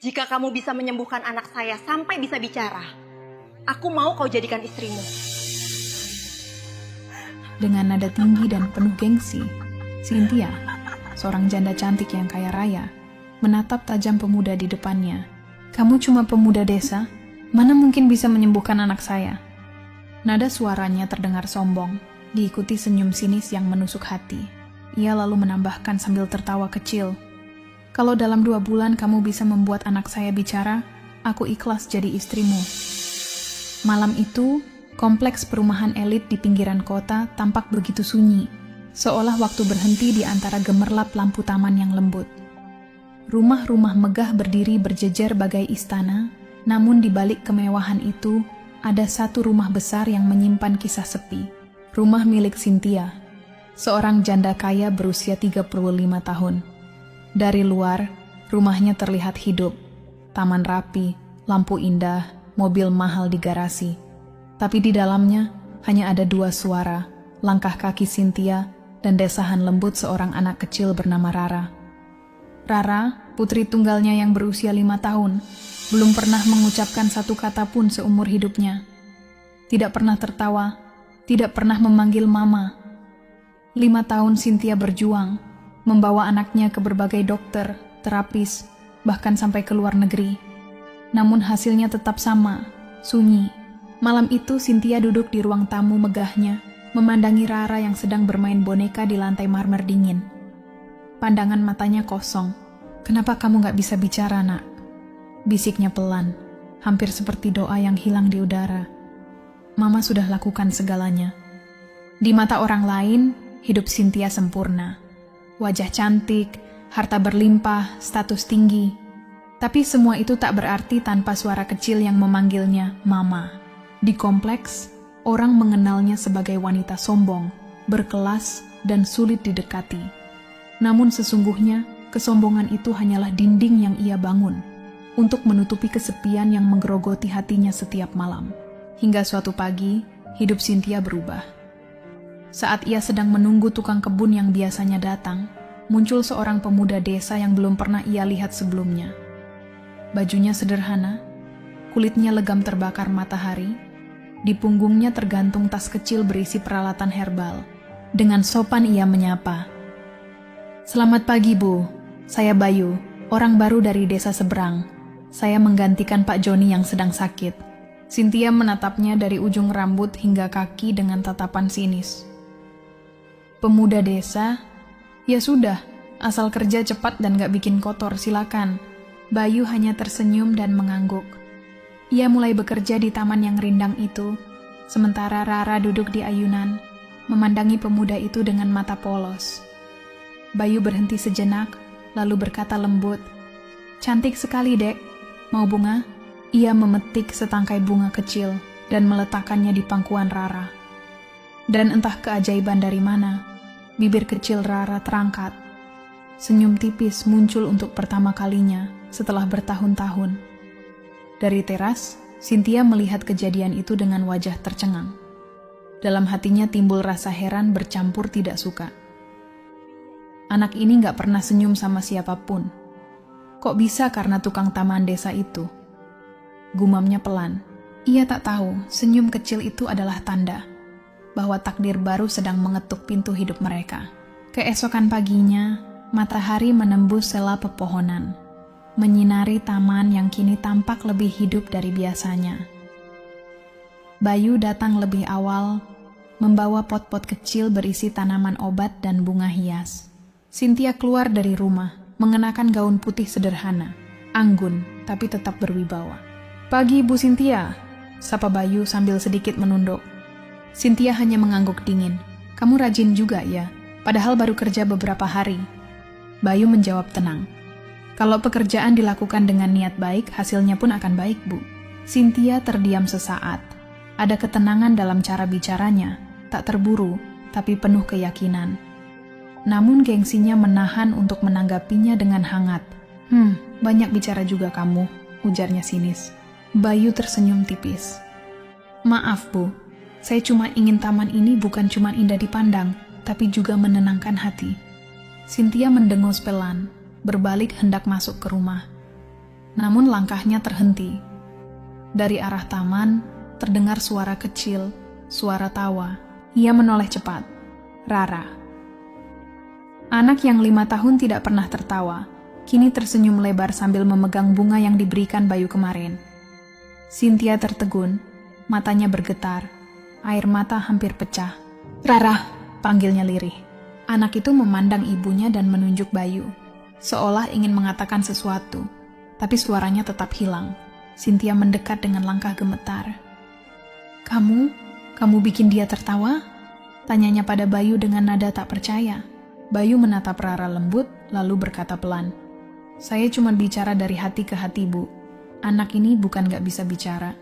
Jika kamu bisa menyembuhkan anak saya sampai bisa bicara, aku mau kau jadikan istrimu. Dengan nada tinggi dan penuh gengsi, Cynthia, seorang janda cantik yang kaya raya, menatap tajam pemuda di depannya. Kamu cuma pemuda desa? Mana mungkin bisa menyembuhkan anak saya? Nada suaranya terdengar sombong, diikuti senyum sinis yang menusuk hati. Ia lalu menambahkan sambil tertawa kecil, kalau dalam 2 bulan kamu bisa membuat anak saya bicara, aku ikhlas jadi istrimu. Malam itu, kompleks perumahan elit di pinggiran kota tampak begitu sunyi, seolah waktu berhenti di antara gemerlap lampu taman yang lembut. Rumah-rumah megah berdiri berjejer bagai istana, namun di balik kemewahan itu, ada satu rumah besar yang menyimpan kisah sepi. Rumah milik Cynthia, seorang janda kaya berusia 35 tahun. Dari luar, rumahnya terlihat hidup. Taman rapi, lampu indah, mobil mahal di garasi. Tapi di dalamnya hanya ada 2 suara, langkah kaki Cynthia dan desahan lembut seorang anak kecil bernama Rara. Rara, putri tunggalnya yang berusia 5 tahun, belum pernah mengucapkan satu kata pun seumur hidupnya. Tidak pernah tertawa, tidak pernah memanggil mama. 5 tahun Cynthia berjuang, membawa anaknya ke berbagai dokter, terapis, bahkan sampai ke luar negeri. Namun hasilnya tetap sama, sunyi. Malam itu Cynthia duduk di ruang tamu megahnya, memandangi Rara yang sedang bermain boneka di lantai marmer dingin. Pandangan matanya kosong. Kenapa kamu gak bisa bicara, nak? Bisiknya pelan, hampir seperti doa yang hilang di udara. Mama sudah lakukan segalanya. Di mata orang lain, hidup Cynthia sempurna. Wajah cantik, harta berlimpah, status tinggi. Tapi semua itu tak berarti tanpa suara kecil yang memanggilnya Mama. Di kompleks, orang mengenalnya sebagai wanita sombong, berkelas, dan sulit didekati. Namun sesungguhnya, kesombongan itu hanyalah dinding yang ia bangun untuk menutupi kesepian yang menggerogoti hatinya setiap malam. Hingga suatu pagi, hidup Cynthia berubah. Saat ia sedang menunggu tukang kebun yang biasanya datang, muncul seorang pemuda desa yang belum pernah ia lihat sebelumnya. Bajunya sederhana, kulitnya legam terbakar matahari, di punggungnya tergantung tas kecil berisi peralatan herbal. Dengan sopan ia menyapa. "Selamat pagi, Bu. Saya Bayu, orang baru dari desa seberang. Saya menggantikan Pak Joni yang sedang sakit." Cynthia menatapnya dari ujung rambut hingga kaki dengan tatapan sinis. Pemuda desa? Ya sudah, asal kerja cepat dan gak bikin kotor, silakan. Bayu hanya tersenyum dan mengangguk. Ia mulai bekerja di taman yang rindang itu, sementara Rara duduk di ayunan, memandangi pemuda itu dengan mata polos. Bayu berhenti sejenak, lalu berkata lembut, "Cantik sekali, Dek. Mau bunga?" Ia memetik setangkai bunga kecil dan meletakkannya di pangkuan Rara. Dan entah keajaiban dari mana, bibir kecil Rara terangkat. Senyum tipis muncul untuk pertama kalinya setelah bertahun-tahun. Dari teras, Cynthia melihat kejadian itu dengan wajah tercengang. Dalam hatinya timbul rasa heran bercampur tidak suka. Anak ini gak pernah senyum sama siapapun. Kok bisa karena tukang taman desa itu? Gumamnya pelan. Ia tak tahu senyum kecil itu adalah tanda bahwa takdir baru sedang mengetuk pintu hidup mereka. Keesokan paginya, matahari menembus sela pepohonan, menyinari taman yang kini tampak lebih hidup dari biasanya. Bayu datang lebih awal, membawa pot-pot kecil berisi tanaman obat dan bunga hias. Cynthia keluar dari rumah, mengenakan gaun putih sederhana, anggun tapi tetap berwibawa. "Pagi, Bu Cynthia," sapa Bayu sambil sedikit menunduk. Cynthia hanya mengangguk dingin. "Kamu rajin juga ya, padahal baru kerja beberapa hari." Bayu menjawab tenang. "Kalau pekerjaan dilakukan dengan niat baik, hasilnya pun akan baik, Bu." Cynthia terdiam sesaat. Ada ketenangan dalam cara bicaranya, tak terburu, tapi penuh keyakinan. Namun gengsinya menahan untuk menanggapinya dengan hangat. Banyak bicara juga kamu," ujarnya sinis. Bayu tersenyum tipis. "Maaf, Bu. Saya cuma ingin taman ini bukan cuma indah dipandang, tapi juga menenangkan hati." Cynthia mendengus pelan, berbalik hendak masuk ke rumah. Namun langkahnya terhenti. Dari arah taman, terdengar suara kecil, suara tawa. Ia menoleh cepat. Rara. Anak yang 5 tahun tidak pernah tertawa, kini tersenyum lebar sambil memegang bunga yang diberikan Bayu kemarin. Cynthia tertegun, matanya bergetar, air mata hampir pecah. Rara, panggilnya lirih. Anak itu memandang ibunya dan menunjuk Bayu, seolah ingin mengatakan sesuatu, tapi suaranya tetap hilang. Cynthia mendekat dengan langkah gemetar. Kamu bikin dia tertawa? Tanyanya pada Bayu dengan nada tak percaya. Bayu menatap Rara lembut, lalu berkata pelan, "Saya cuma bicara dari hati ke hati, Bu. Anak ini bukan gak bisa bicara.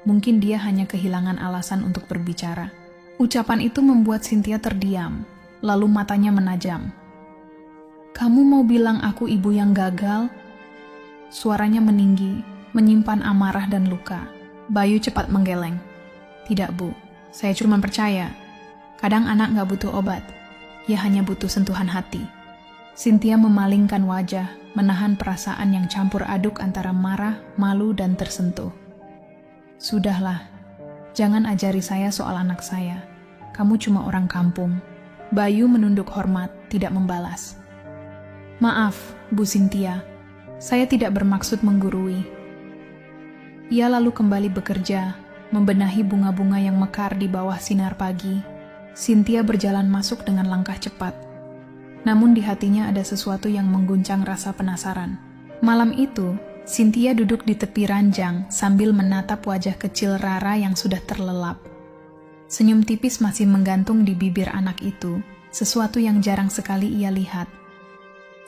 Mungkin dia hanya kehilangan alasan untuk berbicara." Ucapan itu membuat Cynthia terdiam, lalu matanya menajam. "Kamu mau bilang aku ibu yang gagal?" Suaranya meninggi, menyimpan amarah dan luka. Bayu cepat menggeleng. "Tidak, Bu. Saya cuma percaya. Kadang anak gak butuh obat. Ia hanya butuh sentuhan hati." Cynthia memalingkan wajah, menahan perasaan yang campur aduk antara marah, malu, dan tersentuh. "Sudahlah, jangan ajari saya soal anak saya. Kamu cuma orang kampung." Bayu menunduk hormat, tidak membalas. "Maaf, Bu Cynthia. Saya tidak bermaksud menggurui." Ia lalu kembali bekerja, membenahi bunga-bunga yang mekar di bawah sinar pagi. Cynthia berjalan masuk dengan langkah cepat. Namun di hatinya ada sesuatu yang mengguncang rasa penasaran. Malam itu, Cynthia duduk di tepi ranjang sambil menatap wajah kecil Rara yang sudah terlelap. Senyum tipis masih menggantung di bibir anak itu, sesuatu yang jarang sekali ia lihat.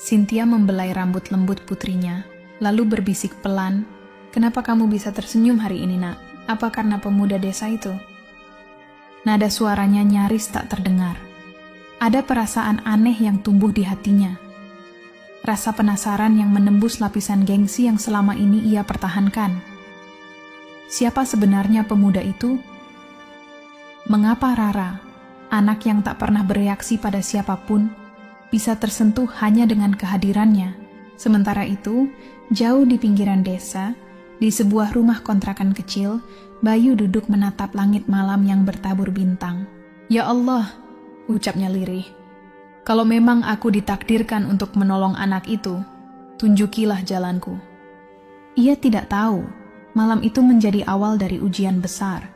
Cynthia membelai rambut lembut putrinya, lalu berbisik pelan, "Kenapa kamu bisa tersenyum hari ini, Nak? Apa karena pemuda desa itu?" Nada suaranya nyaris tak terdengar. Ada perasaan aneh yang tumbuh di hatinya. Rasa penasaran yang menembus lapisan gengsi yang selama ini ia pertahankan. Siapa sebenarnya pemuda itu? Mengapa Rara, anak yang tak pernah bereaksi pada siapapun, bisa tersentuh hanya dengan kehadirannya? Sementara itu, jauh di pinggiran desa, di sebuah rumah kontrakan kecil, Bayu duduk menatap langit malam yang bertabur bintang. "Ya Allah," ucapnya lirih, "kalau memang aku ditakdirkan untuk menolong anak itu, tunjukilah jalanku." Ia tidak tahu, malam itu menjadi awal dari ujian besar.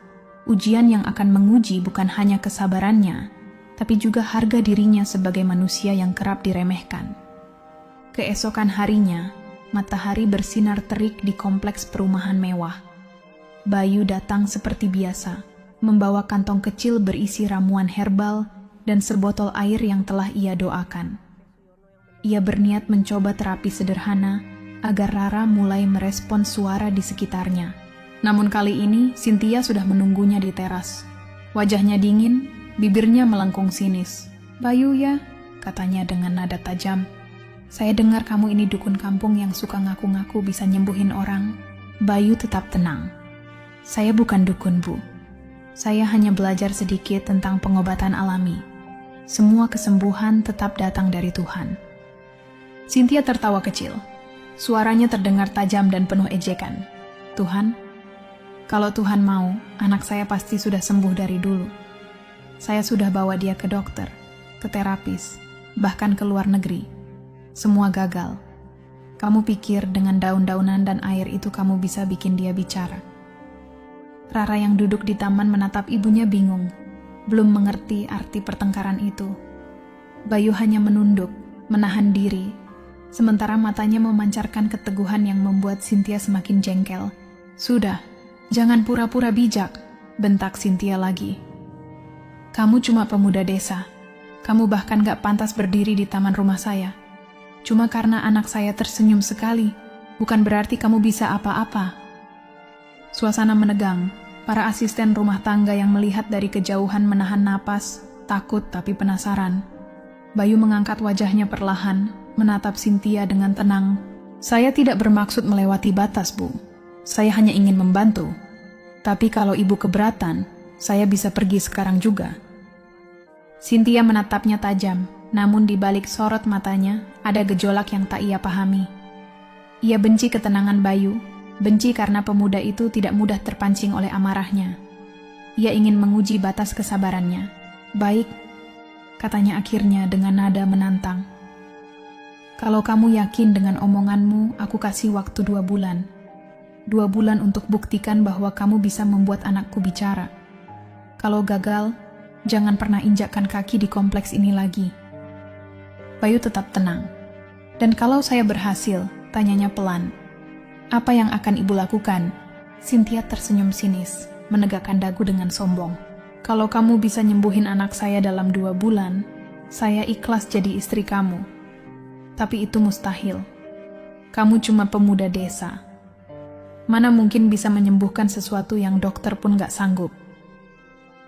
Ujian yang akan menguji bukan hanya kesabarannya, tapi juga harga dirinya sebagai manusia yang kerap diremehkan. Keesokan harinya, matahari bersinar terik di kompleks perumahan mewah. Bayu datang seperti biasa, membawa kantong kecil berisi ramuan herbal dan sebotol air yang telah ia doakan. Ia berniat mencoba terapi sederhana agar Rara mulai merespons suara di sekitarnya. Namun kali ini, Cynthia sudah menunggunya di teras. Wajahnya dingin, bibirnya melengkung sinis. "Bayu ya," katanya dengan nada tajam. "Saya dengar kamu ini dukun kampung yang suka ngaku-ngaku bisa nyembuhin orang." Bayu tetap tenang. "Saya bukan dukun, Bu. Saya hanya belajar sedikit tentang pengobatan alami. Semua kesembuhan tetap datang dari Tuhan." Cynthia tertawa kecil. Suaranya terdengar tajam dan penuh ejekan. "Tuhan? Kalau Tuhan mau, anak saya pasti sudah sembuh dari dulu. Saya sudah bawa dia ke dokter, ke terapis, bahkan ke luar negeri. Semua gagal. Kamu pikir dengan daun-daunan dan air itu kamu bisa bikin dia bicara?" Rara yang duduk di taman menatap ibunya bingung, belum mengerti arti pertengkaran itu. Bayu hanya menunduk, menahan diri, sementara matanya memancarkan keteguhan yang membuat Cynthia semakin jengkel. "Sudah, jangan pura-pura bijak," bentak Cynthia lagi. "Kamu cuma pemuda desa. Kamu bahkan gak pantas berdiri di taman rumah saya. Cuma karena anak saya tersenyum sekali, bukan berarti kamu bisa apa-apa." Suasana menegang. Para asisten rumah tangga yang melihat dari kejauhan menahan napas, takut tapi penasaran. Bayu mengangkat wajahnya perlahan, menatap Cynthia dengan tenang. "Saya tidak bermaksud melewati batas, Bu. Saya hanya ingin membantu. Tapi kalau Ibu keberatan, saya bisa pergi sekarang juga." Cynthia menatapnya tajam, namun di balik sorot matanya ada gejolak yang tak ia pahami. Ia benci ketenangan Bayu, benci karena pemuda itu tidak mudah terpancing oleh amarahnya. Ia ingin menguji batas kesabarannya. Baik, katanya akhirnya dengan nada menantang. Kalau kamu yakin dengan omonganmu, aku kasih waktu 2 bulan. 2 bulan untuk buktikan bahwa kamu bisa membuat anakku bicara. Kalau gagal, jangan pernah injakkan kaki di kompleks ini lagi. Bayu tetap tenang. Dan kalau saya berhasil, tanyanya pelan. Apa yang akan ibu lakukan? Cynthia tersenyum sinis, menegakkan dagu dengan sombong. Kalau kamu bisa nyembuhin anak saya dalam 2 bulan, saya ikhlas jadi istri kamu. Tapi itu mustahil. Kamu cuma pemuda desa. Mana mungkin bisa menyembuhkan sesuatu yang dokter pun gak sanggup.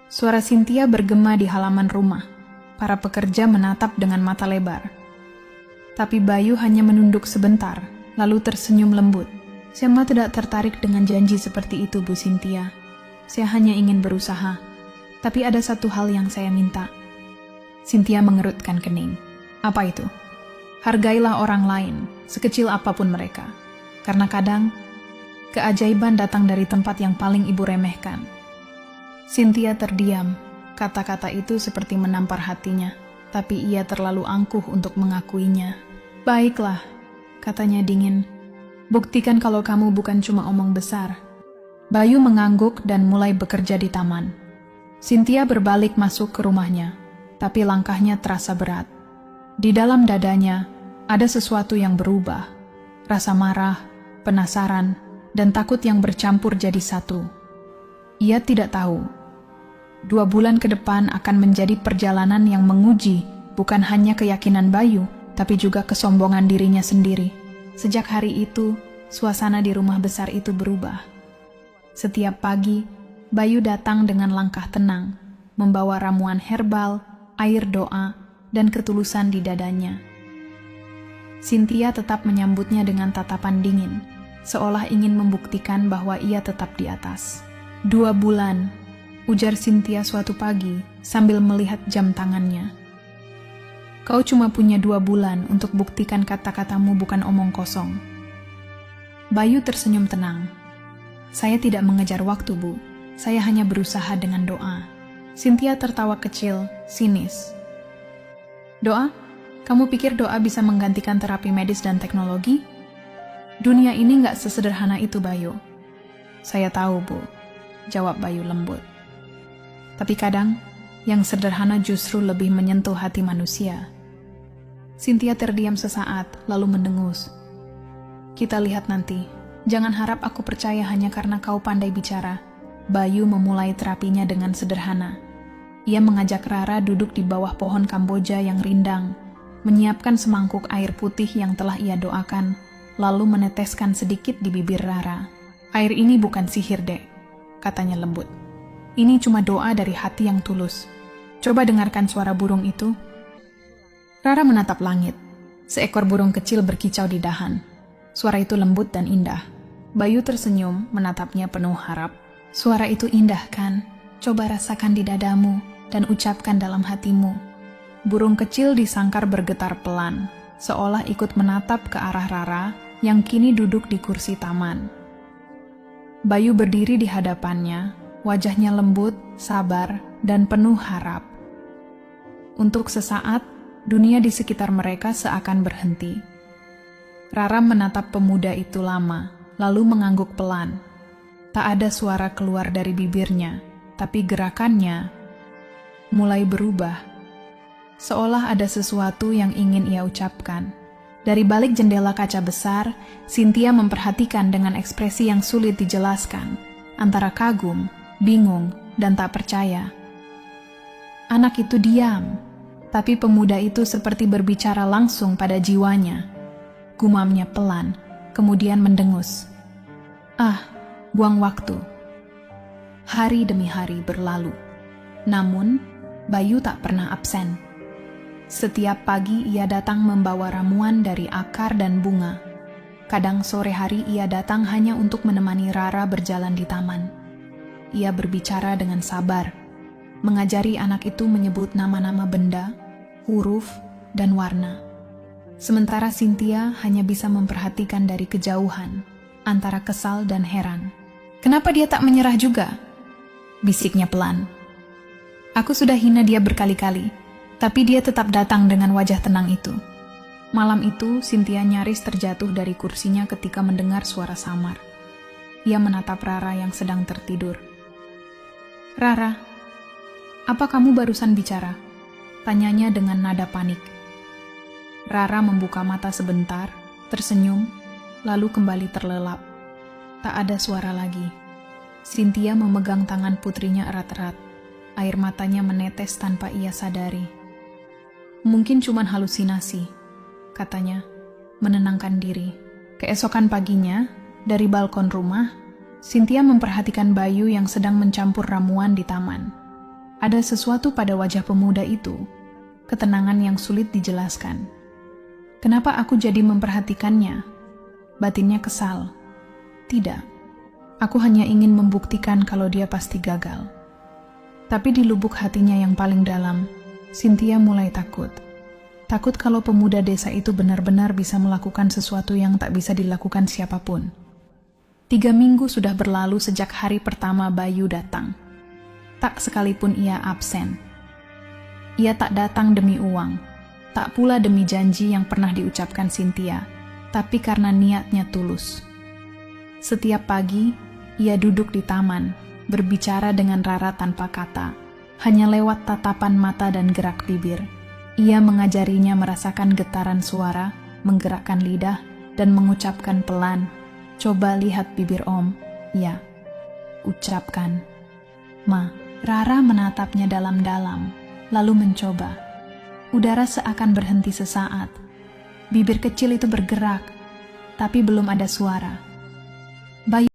Suara Cynthia bergema di halaman rumah. Para pekerja menatap dengan mata lebar. Tapi Bayu hanya menunduk sebentar, lalu tersenyum lembut. Saya tidak tertarik dengan janji seperti itu, Bu Cynthia. Saya hanya ingin berusaha. Tapi ada satu hal yang saya minta. Cynthia mengerutkan kening. Apa itu? Hargailah orang lain, sekecil apapun mereka. Karena kadang, keajaiban datang dari tempat yang paling ibu remehkan. Cynthia terdiam. Kata-kata itu seperti menampar hatinya, tapi ia terlalu angkuh untuk mengakuinya. Baiklah, katanya dingin. Buktikan kalau kamu bukan cuma omong besar. Bayu mengangguk dan mulai bekerja di taman. Cynthia berbalik masuk ke rumahnya, tapi langkahnya terasa berat. Di dalam dadanya, ada sesuatu yang berubah. Rasa marah, penasaran, dan takut yang bercampur jadi satu. Ia tidak tahu. 2 bulan ke depan akan menjadi perjalanan yang menguji bukan hanya keyakinan Bayu, tapi juga kesombongan dirinya sendiri. Sejak hari itu, suasana di rumah besar itu berubah. Setiap pagi, Bayu datang dengan langkah tenang, membawa ramuan herbal, air doa, dan ketulusan di dadanya. Cynthia tetap menyambutnya dengan tatapan dingin, seolah ingin membuktikan bahwa ia tetap di atas. 2 bulan, ujar Cynthia suatu pagi sambil melihat jam tangannya. Kau cuma punya 2 bulan untuk buktikan kata-katamu bukan omong kosong. Bayu tersenyum tenang. Saya tidak mengejar waktu, Bu. Saya hanya berusaha dengan doa. Cynthia tertawa kecil, sinis. Doa? Kamu pikir doa bisa menggantikan terapi medis dan teknologi? Dunia ini nggak sesederhana itu, Bayu. Saya tahu, Bu. Jawab Bayu lembut. Tapi kadang, yang sederhana justru lebih menyentuh hati manusia. Cynthia terdiam sesaat, lalu mendengus. Kita lihat nanti. Jangan harap aku percaya hanya karena kau pandai bicara. Bayu memulai terapinya dengan sederhana. Ia mengajak Rara duduk di bawah pohon Kamboja yang rindang, menyiapkan semangkuk air putih yang telah ia doakan, lalu meneteskan sedikit di bibir Rara. Air ini bukan sihir, Dek, katanya lembut. Ini cuma doa dari hati yang tulus. Coba dengarkan suara burung itu. Rara menatap langit. Seekor burung kecil berkicau di dahan. Suara itu lembut dan indah. Bayu tersenyum, menatapnya penuh harap. Suara itu indah kan? Coba rasakan di dadamu dan ucapkan dalam hatimu. Burung kecil disangkar bergetar pelan, seolah ikut menatap ke arah Rara yang kini duduk di kursi taman. Bayu berdiri di hadapannya, wajahnya lembut, sabar, dan penuh harap. Untuk sesaat, dunia di sekitar mereka seakan berhenti. Rara menatap pemuda itu lama, lalu mengangguk pelan. Tak ada suara keluar dari bibirnya, tapi gerakannya mulai berubah. Seolah ada sesuatu yang ingin ia ucapkan. Dari balik jendela kaca besar, Cynthia memperhatikan dengan ekspresi yang sulit dijelaskan, antara kagum, bingung, dan tak percaya. Anak itu diam. Tapi pemuda itu seperti berbicara langsung pada jiwanya. Gumamnya pelan, kemudian mendengus. Buang waktu. Hari demi hari berlalu. Namun, Bayu tak pernah absen. Setiap pagi ia datang membawa ramuan dari akar dan bunga. Kadang sore hari ia datang hanya untuk menemani Rara berjalan di taman. Ia berbicara dengan sabar, mengajari anak itu menyebut nama-nama benda, huruf, dan warna. Sementara Cynthia hanya bisa memperhatikan dari kejauhan, antara kesal dan heran. Kenapa dia tak menyerah juga? Bisiknya pelan. Aku sudah hina dia berkali-kali, tapi dia tetap datang dengan wajah tenang itu. Malam itu, Cynthia nyaris terjatuh dari kursinya ketika mendengar suara samar. Ia menatap Rara yang sedang tertidur. Rara, apa kamu barusan bicara? Tanyanya dengan nada panik. Rara membuka mata sebentar, tersenyum, lalu kembali terlelap. Tak ada suara lagi. Cynthia memegang tangan putrinya erat-erat. Air matanya menetes tanpa ia sadari. Mungkin cuma halusinasi, katanya, menenangkan diri. Keesokan paginya, dari balkon rumah, Cynthia memperhatikan Bayu yang sedang mencampur ramuan di taman. Ada sesuatu pada wajah pemuda itu, ketenangan yang sulit dijelaskan. Kenapa aku jadi memperhatikannya? Batinnya kesal. Tidak, aku hanya ingin membuktikan kalau dia pasti gagal. Tapi di lubuk hatinya yang paling dalam, Cynthia mulai takut. Takut kalau pemuda desa itu benar-benar bisa melakukan sesuatu yang tak bisa dilakukan siapapun. 3 minggu sudah berlalu sejak hari pertama Bayu datang. Tak sekalipun ia absen. Ia tak datang demi uang, tak pula demi janji yang pernah diucapkan Cynthia, tapi karena niatnya tulus. Setiap pagi, ia duduk di taman, berbicara dengan Rara tanpa kata, hanya lewat tatapan mata dan gerak bibir. Ia mengajarinya merasakan getaran suara, menggerakkan lidah, dan mengucapkan pelan, "Coba lihat bibir Om." Ya, ucapkan. Ma, Rara menatapnya dalam-dalam, lalu mencoba. Udara seakan berhenti sesaat. Bibir kecil itu bergerak, tapi belum ada suara. Bayu